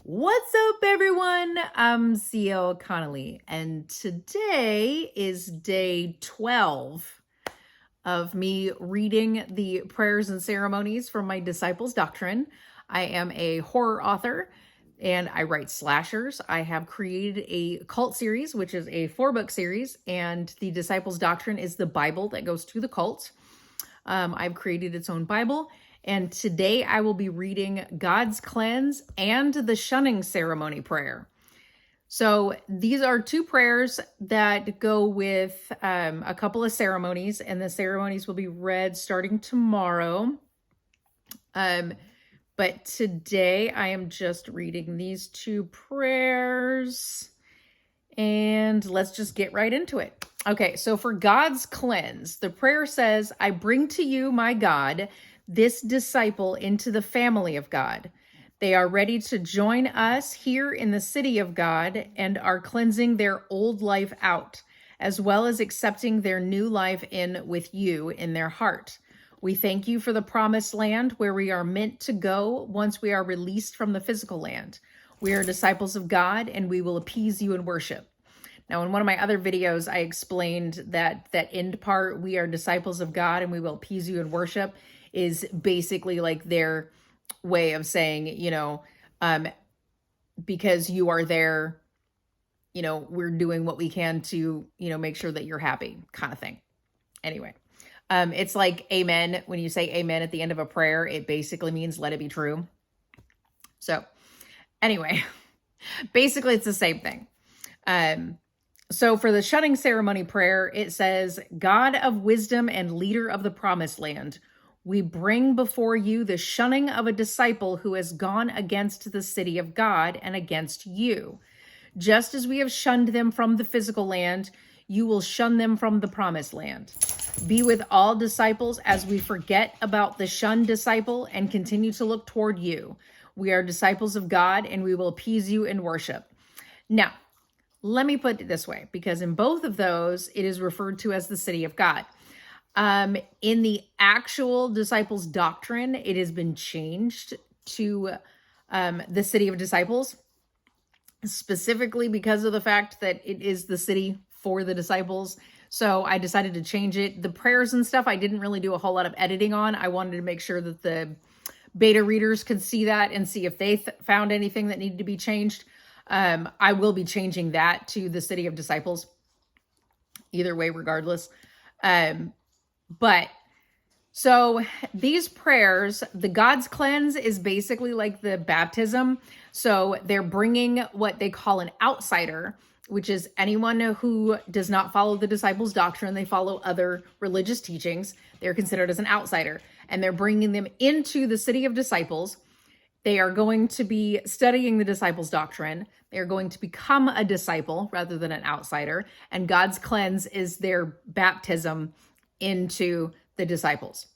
What's up, everyone? I'm CL Connolly, and today is day 12 of me reading the prayers and ceremonies from my disciples' Doctrine. I am a horror author, and I write slashers. I have created a cult series, which is a 4-book series, and the disciples' Doctrine is the Bible that goes to the cult. I've created its own Bible. And today I will be reading God's Cleanse and the Shunning Ceremony prayer. So these are two prayers that go with a couple of ceremonies, and the ceremonies will be read starting tomorrow. But today I am just reading these two prayers, and let's just get right into it. Okay, so for God's Cleanse, the prayer says, I bring to you, my God, this disciple into the family of God. They are ready to join us here in the city of God and are cleansing their old life out, as well as accepting their new life in with you in their heart. We thank you for the promised land where we are meant to go once we are released from the physical land. We are disciples of God and we will appease you in worship. Now, in one of my other videos, I explained that end part, we are disciples of God and we will appease you in worship, is basically like their way of saying, because you are there, we're doing what we can to, make sure that you're happy, kind of thing. Anyway, it's like amen. When you say amen at the end of a prayer, it basically means let it be true. So anyway, basically it's the same thing. So for the Shunning Ceremony prayer, it says, God of wisdom and leader of the promised land, we bring before you the shunning of a disciple who has gone against the city of God and against you. Just as we have shunned them from the physical land, you will shun them from the promised land. Be with all disciples as we forget about the shunned disciple and continue to look toward you. We are disciples of God and we will appease you in worship. Now, let me put it this way, because in both of those, it is referred to as the city of God. In the actual disciples' doctrine, it has been changed to the city of disciples, specifically because of the fact that it is the city for the disciples. So I decided to change it. The prayers and stuff, I didn't really do a whole lot of editing on. I wanted to make sure that the beta readers could see that and see if they found anything that needed to be changed. I will be changing that to the city of disciples either way, regardless. But so these prayers, the God's Cleanse is basically like the baptism. So they're bringing what they call an outsider, which is anyone who does not follow the disciples' doctrine. They follow other religious teachings. They're considered as an outsider, and they're bringing them into the city of disciples. They are going to be studying the disciples' doctrine. They're going to become a disciple rather than an outsider. And God's Cleanse is their baptism into the disciples.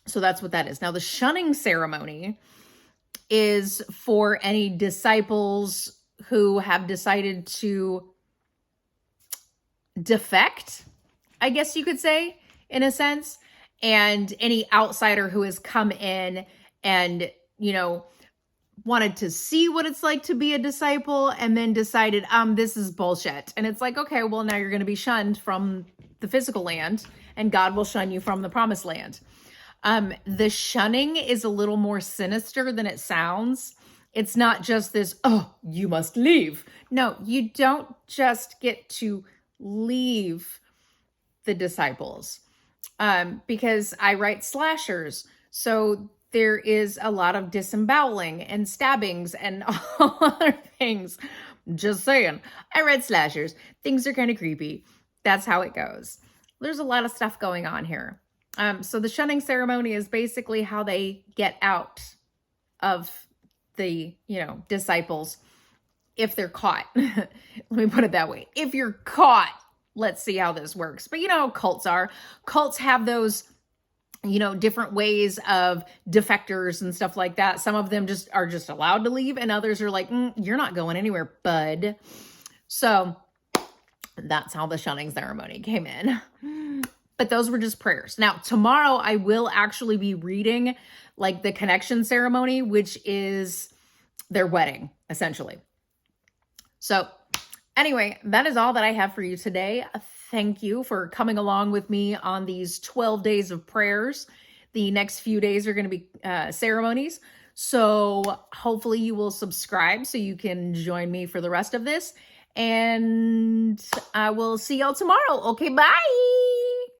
So that's what that is. Now, the Shunning Ceremony is for any disciples who have decided to defect, I guess you could say, in a sense, and any outsider who has come in and, wanted to see what it's like to be a disciple and then decided, this is bullshit. And it's like, okay, well, now you're going to be shunned from the physical land and God will shun you from the promised land. The shunning is a little more sinister than it sounds. It's not just this, oh, you must leave. No, you don't just get to leave the disciples, because I write slashers. So there is a lot of disemboweling and stabbings and all other things. Just saying. I read slashers. Things are kind of creepy. That's how it goes. There's a lot of stuff going on here. So the Shunning Ceremony is basically how they get out of the, disciples if they're caught. Let me put it that way. If you're caught, let's see how this works. But you know how cults are. Cults have those, different ways of defectors and stuff like that. Some of them are just allowed to leave, and others are like, you're not going anywhere, bud. So that's how the Shunning Ceremony came in. But those were just prayers. Now, tomorrow I will actually be reading like the connection ceremony, which is their wedding. essentially. So anyway, that is all that I have for you today. Thank you for coming along with me on these 12 days of prayers. The next few days are going to be ceremonies. So hopefully you will subscribe so you can join me for the rest of this. And I will see y'all tomorrow. Okay, bye.